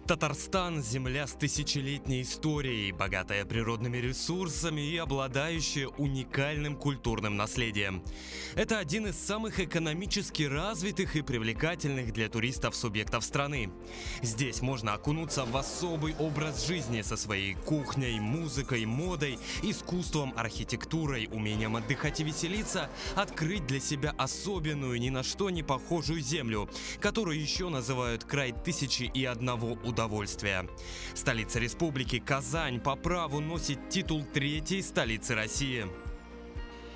Татарстан – земля с тысячелетней историей, богатая природными ресурсами и обладающая уникальным культурным наследием. Это один из самых экономически развитых и привлекательных для туристов субъектов страны. Здесь можно окунуться в особый образ жизни со своей кухней, музыкой, модой, искусством, архитектурой, умением отдыхать и веселиться, открыть для себя особенную, ни на что не похожую землю, которую еще называют край тысячи и одного удовольствия. Столица республики Казань по праву носит титул третьей столицы России.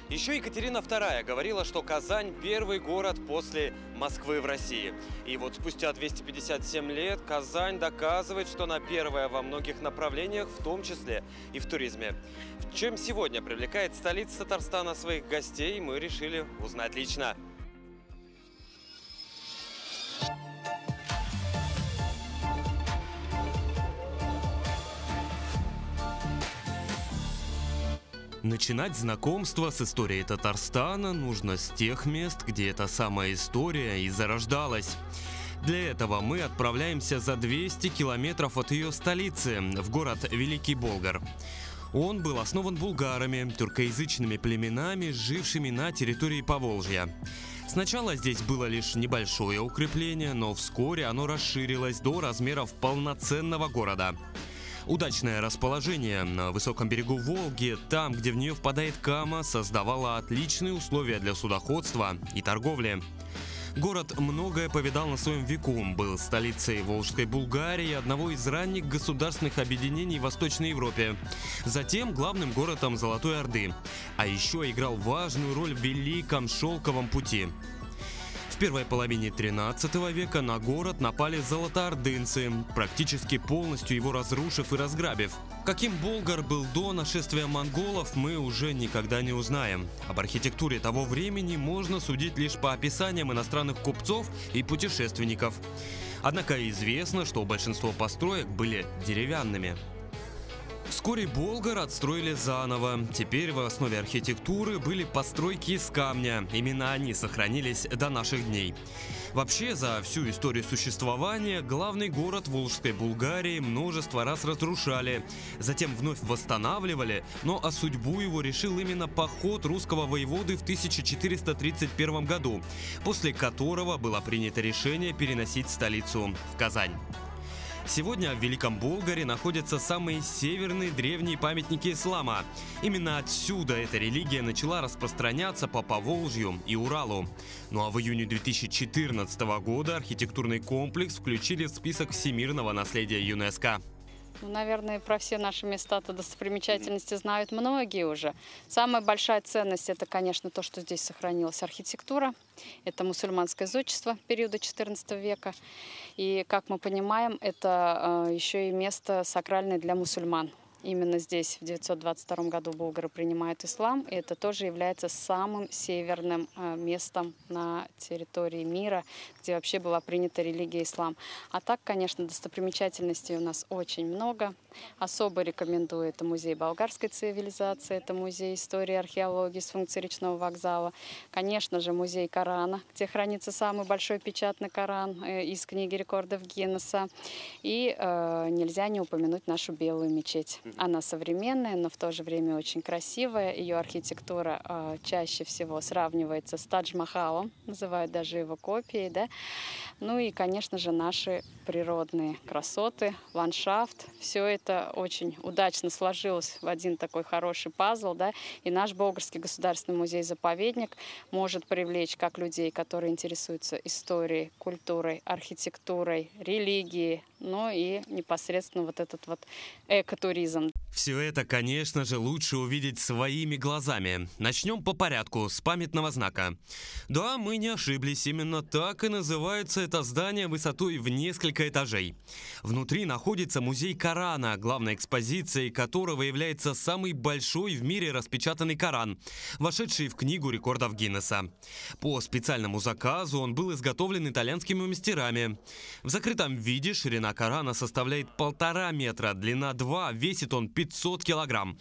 Еще Екатерина II говорила, что Казань – первый город после Москвы в России. И вот спустя 257 лет Казань доказывает, что она первая во многих направлениях, в том числе и в туризме. Чем сегодня привлекает столица Татарстана своих гостей, мы решили узнать лично. Начинать знакомство с историей Татарстана нужно с тех мест, где эта самая история и зарождалась. Для этого мы отправляемся за 200 километров от ее столицы, в город Великий Болгар. Он был основан булгарами, тюркоязычными племенами, жившими на территории Поволжья. Сначала здесь было лишь небольшое укрепление, но вскоре оно расширилось до размеров полноценного города. Удачное расположение на высоком берегу Волги, там, где в нее впадает Кама, создавало отличные условия для судоходства и торговли. Город многое повидал на своем веку, был столицей Волжской Булгарии, одного из ранних государственных объединений в Восточной Европе. Затем главным городом Золотой Орды, а еще играл важную роль в Великом Шелковом пути. В первой половине 13 века на город напали золотоордынцы, практически полностью его разрушив и разграбив. Каким Болгар был до нашествия монголов, мы уже никогда не узнаем. Об архитектуре того времени можно судить лишь по описаниям иностранных купцов и путешественников. Однако известно, что большинство построек были деревянными. Вскоре Болгар отстроили заново. Теперь в основе архитектуры были постройки из камня. Именно они сохранились до наших дней. Вообще, за всю историю существования главный город Волжской Булгарии множество раз разрушали, затем вновь восстанавливали, но судьбу его решил именно поход русского воеводы в 1431 году, после которого было принято решение переносить столицу в Казань. Сегодня в Великом Болгаре находятся самые северные древние памятники ислама. Именно отсюда эта религия начала распространяться по Поволжью и Уралу. Ну а в июне 2014 года архитектурный комплекс включили в список всемирного наследия ЮНЕСКО. Наверное, про все наши места-то достопримечательности знают многие уже. Самая большая ценность – это, конечно, то, что здесь сохранилась архитектура. Это мусульманское зодчество периода XIV века. И, как мы понимаем, это еще и место сакральное для мусульман. Именно здесь в 922 году болгары принимают ислам, и это тоже является самым северным местом на территории мира, где вообще была принята религия ислам. А так, конечно, достопримечательностей у нас очень много. Особо рекомендую это музей болгарской цивилизации, это музей истории и археологии с функцией речного вокзала. Конечно же, музей Корана, где хранится самый большой печатный Коран из книги рекордов Гиннесса. И нельзя не упомянуть нашу Белую мечеть. Она современная, но в то же время очень красивая. Ее архитектура чаще всего сравнивается с Тадж-Махалом, называют даже его копией, да? Ну и, конечно же, наши природные красоты, ландшафт. Все это очень удачно сложилось в один такой хороший пазл, да? И наш Болгарский государственный музей-заповедник может привлечь как людей, которые интересуются историей, культурой, архитектурой, религией, ну и непосредственно вот этот вот экотуризм. Все это, конечно же, лучше увидеть своими глазами. Начнем по порядку, с памятного знака. Да, мы не ошиблись, именно так и называется это здание высотой в несколько этажей. Внутри находится музей Корана, главной экспозицией которого является самый большой в мире распечатанный Коран, вошедший в книгу рекордов Гиннесса. По специальному заказу он был изготовлен итальянскими мастерами. В закрытом виде ширина Корана составляет 1,5 метра, длина 2, весит он 500 килограмм.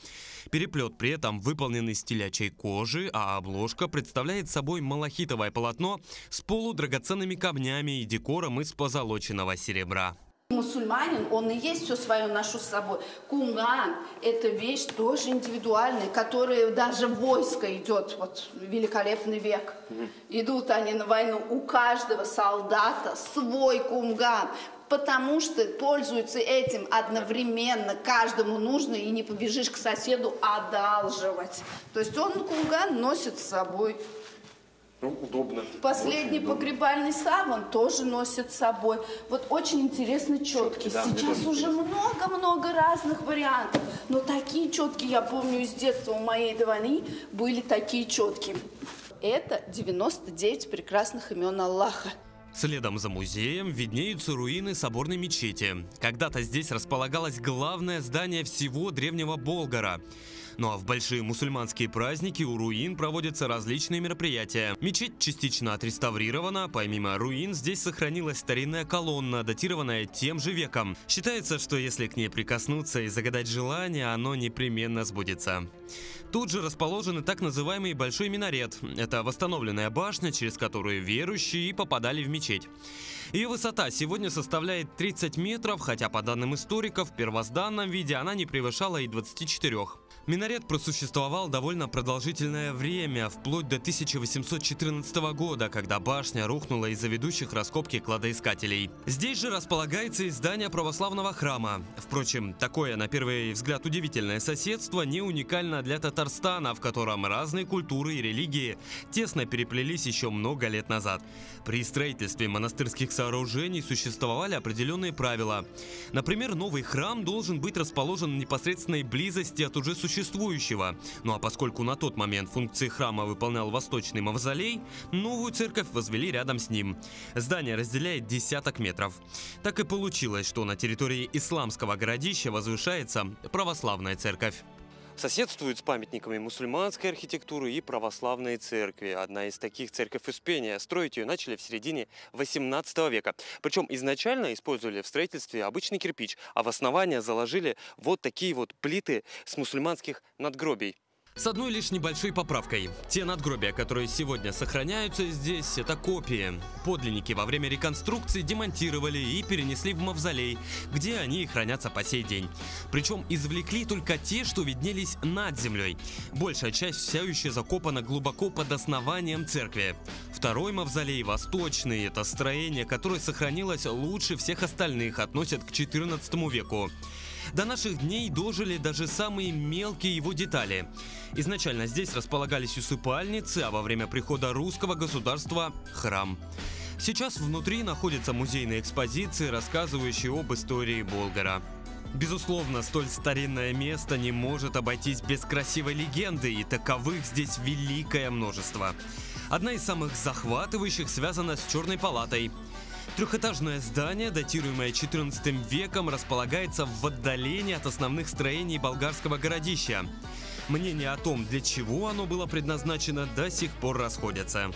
Переплет при этом выполнен из телячьей кожи, а обложка представляет собой малахитовое полотно с полудрагоценными камнями и декором из позолоченного серебра. Мусульманин, он и есть все свое ношу с собой. Кунган – это вещь тоже индивидуальная, которая даже войско идет, вот великолепный век. Идут они на войну, у каждого солдата свой кунган, потому что пользуются этим одновременно, каждому нужно, и не побежишь к соседу одалживать. То есть он кунган носит с собой. Ну, удобно. Последний погребальный саван тоже носит с собой. Вот очень интересные четки. Да, сейчас уже много-много разных вариантов. Но такие четки, я помню из детства у моей до войны, были такие четки. Это 99 прекрасных имен Аллаха. Следом за музеем виднеются руины соборной мечети. Когда-то здесь располагалось главное здание всего древнего Болгара. Ну а в большие мусульманские праздники у руин проводятся различные мероприятия. Мечеть частично отреставрирована, помимо руин здесь сохранилась старинная колонна, датированная тем же веком. Считается, что если к ней прикоснуться и загадать желание, оно непременно сбудется. Тут же расположен и так называемый Большой минарет. Это восстановленная башня, через которую верующие попадали в мечеть. Ее высота сегодня составляет 30 метров, хотя по данным историков в первозданном виде она не превышала и 24. Минарет просуществовал довольно продолжительное время, вплоть до 1814 года, когда башня рухнула из-за ведущих раскопки кладоискателей. Здесь же располагается и здание православного храма. Впрочем, такое, на первый взгляд, удивительное соседство не уникально для Татарстана, в котором разные культуры и религии тесно переплелись еще много лет назад. При строительстве монастырских сооружений существовали определенные правила. Например, новый храм должен быть расположен в непосредственной близости от уже существующего. Ну а поскольку на тот момент функции храма выполнял восточный мавзолей, новую церковь возвели рядом с ним. Здание разделяет десяток метров. Так и получилось, что на территории исламского городища возвышается православная церковь. Соседствует с памятниками мусульманской архитектуры и православной церкви. Одна из таких — церковь Успения. Строить ее начали в середине 18 века. Причем изначально использовали в строительстве обычный кирпич, а в основание заложили вот такие вот плиты с мусульманских надгробий. С одной лишь небольшой поправкой. Те надгробия, которые сегодня сохраняются здесь, это копии. Подлинники во время реконструкции демонтировали и перенесли в мавзолей, где они хранятся по сей день. Причем извлекли только те, что виднелись над землей. Большая часть все еще закопана глубоко под основанием церкви. Второй мавзолей, восточный, это строение, которое сохранилось лучше всех остальных, относят к XIV веку. До наших дней дожили даже самые мелкие его детали. Изначально здесь располагались усыпальницы, а во время прихода русского государства – храм. Сейчас внутри находятся музейные экспозиции, рассказывающие об истории Болгара. Безусловно, столь старинное место не может обойтись без красивой легенды, и таковых здесь великое множество. Одна из самых захватывающих связана с Черной палатой. Трехэтажное здание, датируемое XIV веком, располагается в отдалении от основных строений болгарского городища. Мнения о том, для чего оно было предназначено, до сих пор расходятся.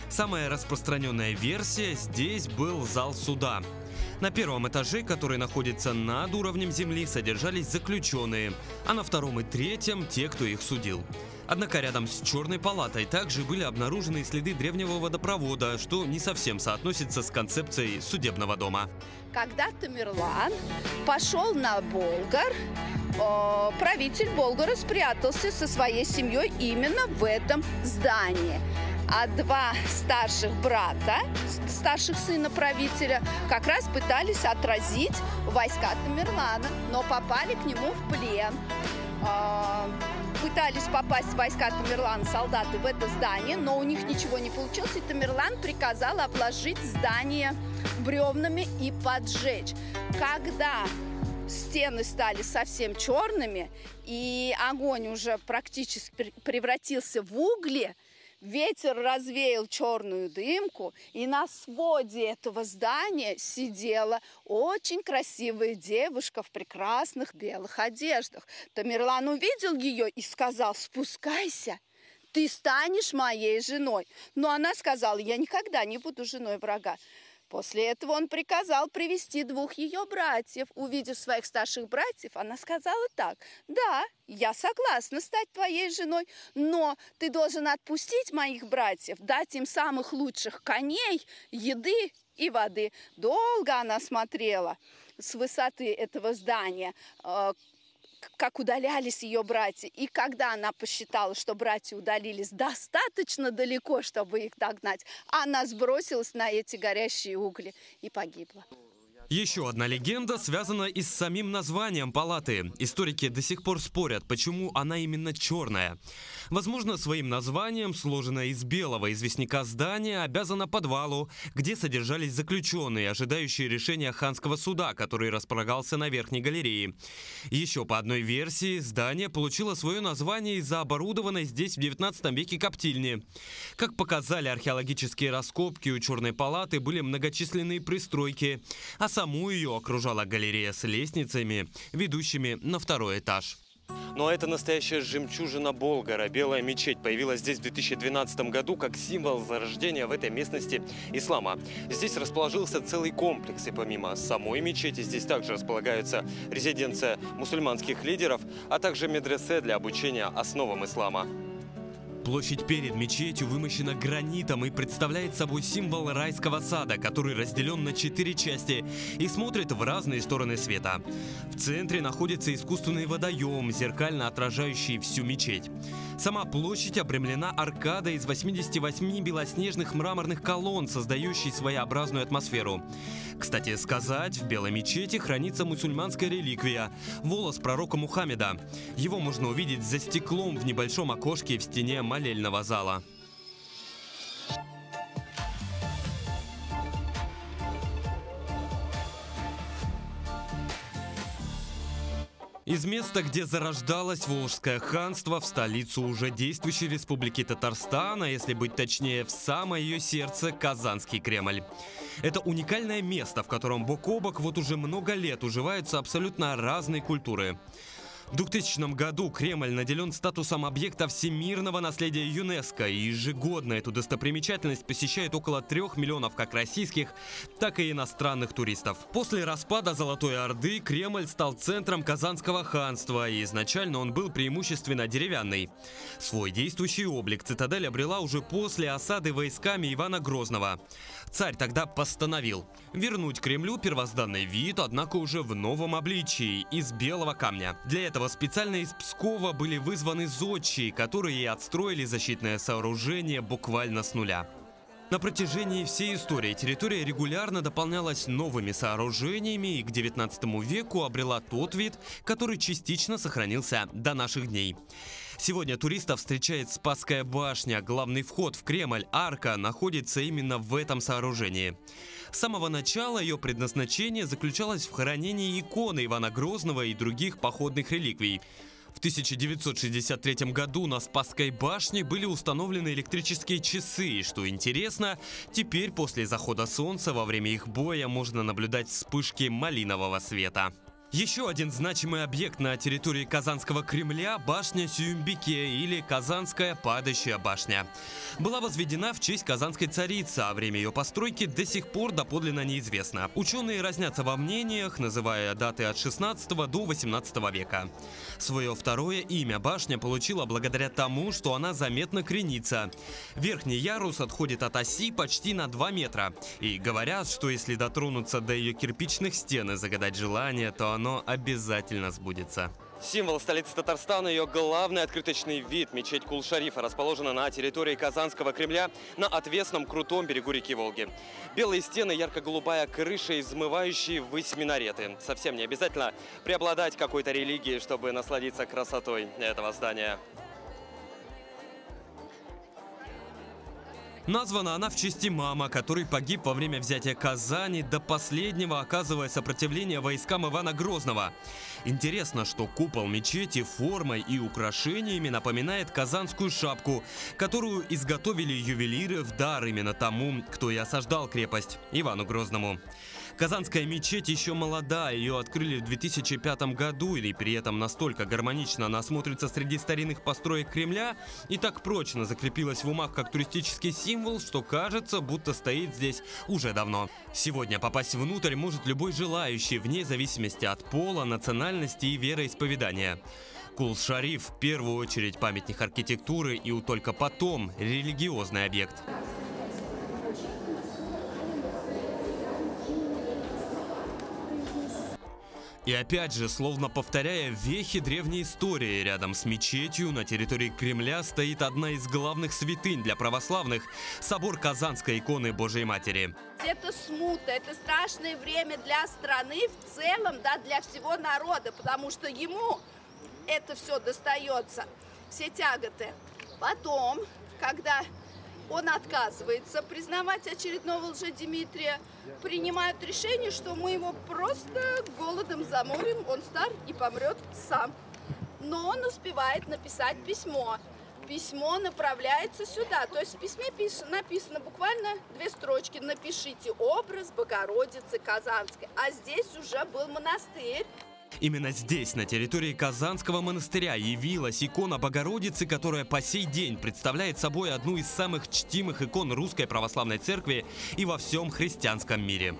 Самая распространенная версия – здесь был зал суда. На первом этаже, который находится над уровнем земли, содержались заключенные, а на втором и третьем – те, кто их судил. Однако рядом с Черной палатой также были обнаружены следы древнего водопровода, что не совсем соотносится с концепцией судебного дома. Когда Тамерлан пошел на Болгар, правитель Болгара спрятался со своей семьей именно в этом здании. А два старших брата, старших сына правителя, как раз пытались отразить войска Тамерлана, но попали к нему в плен. Пытались попасть в войска Тамерлана солдаты в это здание, но у них ничего не получилось, и Тамерлан приказал обложить здание бревнами и поджечь. Когда стены стали совсем черными, и огонь уже практически превратился в угли, ветер развеял черную дымку, и на своде этого здания сидела очень красивая девушка в прекрасных белых одеждах. Тамерлан увидел ее и сказал: «Спускайся, ты станешь моей женой». Но она сказала: «Я никогда не буду женой врага». После этого он приказал привести двух ее братьев. Увидев своих старших братьев, она сказала так: «Да, я согласна стать твоей женой, но ты должен отпустить моих братьев, дать им самых лучших коней, еды и воды». Долго она смотрела, с высоты этого здания, как удалялись ее братья. И когда она посчитала, что братья удалились достаточно далеко, чтобы их догнать, она сбросилась на эти горящие угли и погибла. Еще одна легенда связана и с самим названием палаты. Историки до сих пор спорят, почему она именно черная. Возможно, своим названием, сложенное из белого известняка здания, обязано подвалу, где содержались заключенные, ожидающие решения ханского суда, который располагался на верхней галерее. Еще по одной версии, здание получило свое название из-за оборудованной здесь в 19 веке коптильни. Как показали археологические раскопки, у черной палаты были многочисленные пристройки, а саму ее окружала галерея с лестницами, ведущими на второй этаж. Ну а это настоящая жемчужина Болгара. Белая мечеть появилась здесь в 2012 году как символ зарождения в этой местности ислама. Здесь расположился целый комплекс, и помимо самой мечети здесь также располагается резиденция мусульманских лидеров, а также медресе для обучения основам ислама. Площадь перед мечетью вымощена гранитом и представляет собой символ райского сада, который разделен на 4 части и смотрит в разные стороны света. В центре находится искусственный водоем, зеркально отражающий всю мечеть. Сама площадь обрамлена аркадой из 88 белоснежных мраморных колонн, создающей своеобразную атмосферу. Кстати сказать, в Белой мечети хранится мусульманская реликвия – волос пророка Мухаммеда. Его можно увидеть за стеклом в небольшом окошке в стене молельного зала. Из места, где зарождалось Волжское ханство, в столицу уже действующей республики Татарстан, а если быть точнее, в самое ее сердце – Казанский Кремль. Это уникальное место, в котором бок о бок вот уже много лет уживаются абсолютно разные культуры. В 2000 году Кремль наделен статусом объекта всемирного наследия ЮНЕСКО, и ежегодно эту достопримечательность посещает около 3 миллионов как российских, так и иностранных туристов. После распада Золотой Орды Кремль стал центром Казанского ханства, и изначально он был преимущественно деревянный. Свой действующий облик цитадель обрела уже после осады войсками Ивана Грозного. Царь тогда постановил вернуть Кремлю первозданный вид, однако уже в новом обличии, из белого камня. Для этого специально из Пскова были вызваны зодчие, которые и отстроили защитное сооружение буквально с нуля. На протяжении всей истории территория регулярно дополнялась новыми сооружениями и к 19 веку обрела тот вид, который частично сохранился до наших дней. Сегодня туристов встречает Спасская башня. Главный вход в Кремль, арка, находится именно в этом сооружении. С самого начала ее предназначение заключалось в хранении иконы Ивана Грозного и других походных реликвий. В 1963 году на Спасской башне были установлены электрические часы, и, что интересно, теперь после захода солнца во время их боя можно наблюдать вспышки малинового света. Еще один значимый объект на территории Казанского Кремля – башня Сююмбике или Казанская падающая башня. Была возведена в честь казанской царицы, а время ее постройки до сих пор доподлинно неизвестно. Ученые разнятся во мнениях, называя даты от 16 до 18 века. Свое второе имя башня получила благодаря тому, что она заметно кренится. Верхний ярус отходит от оси почти на 2 метра. И говорят, что если дотронуться до ее кирпичных стен и загадать желание, то оно обязательно сбудется. Символ столицы Татарстана, ее главный открыточный вид – мечеть Кул-Шарифа, расположена на территории Казанского Кремля на отвесном крутом берегу реки Волги. Белые стены, ярко-голубая крыша и взмывающие ввысь минареты. Совсем не обязательно преобладать какой-то религией, чтобы насладиться красотой этого здания. Названа она в честь имама, который погиб во время взятия Казани, до последнего оказывая сопротивление войскам Ивана Грозного. Интересно, что купол мечети формой и украшениями напоминает казанскую шапку, которую изготовили ювелиры в дар именно тому, кто и осаждал крепость – Ивану Грозному. Казанская мечеть еще молода, ее открыли в 2005 году, и при этом настолько гармонично она смотрится среди старинных построек Кремля и так прочно закрепилась в умах как туристический символ, что кажется, будто стоит здесь уже давно. Сегодня попасть внутрь может любой желающий, вне зависимости от пола, национальности и вероисповедания. Кул-Шариф в первую очередь памятник архитектуры и только потом религиозный объект. И опять же, словно повторяя вехи древней истории, рядом с мечетью на территории Кремля стоит одна из главных святынь для православных – собор Казанской иконы Божией Матери. Это смута, это страшное время для страны в целом, да, для всего народа, потому что ему это все достается, все тяготы. Потом, когда он отказывается признавать очередного Лжедимитрия, принимают решение, что мы его просто голодом заморим, он стар и помрет сам. Но он успевает написать письмо. Письмо направляется сюда, то есть в письме написано буквально 2 строчки: напишите образ Богородицы Казанской. А здесь уже был монастырь. Именно здесь, на территории Казанского монастыря, явилась икона Богородицы, которая по сей день представляет собой одну из самых чтимых икон Русской Православной Церкви и во всем христианском мире.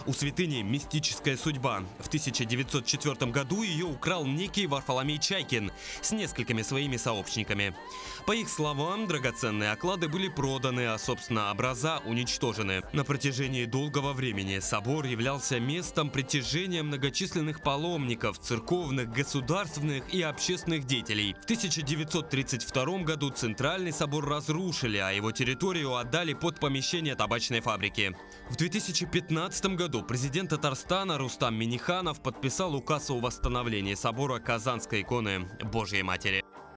У святыни мистическая судьба. В 1904 году ее украл некий Варфоломей Чайкин с несколькими своими сообщниками. По их словам, драгоценные оклады были проданы, а, собственно, образа уничтожены. На протяжении долгого времени собор являлся местом притяжения многочисленных паломников, церковных, государственных и общественных деятелей. В 1932 году Центральный собор разрушили, а его территорию отдали под помещение табачной фабрики. В 2015 году президент Татарстана Рустам Минниханов подписал указ о восстановлении собора Казанской иконы Божией Матери.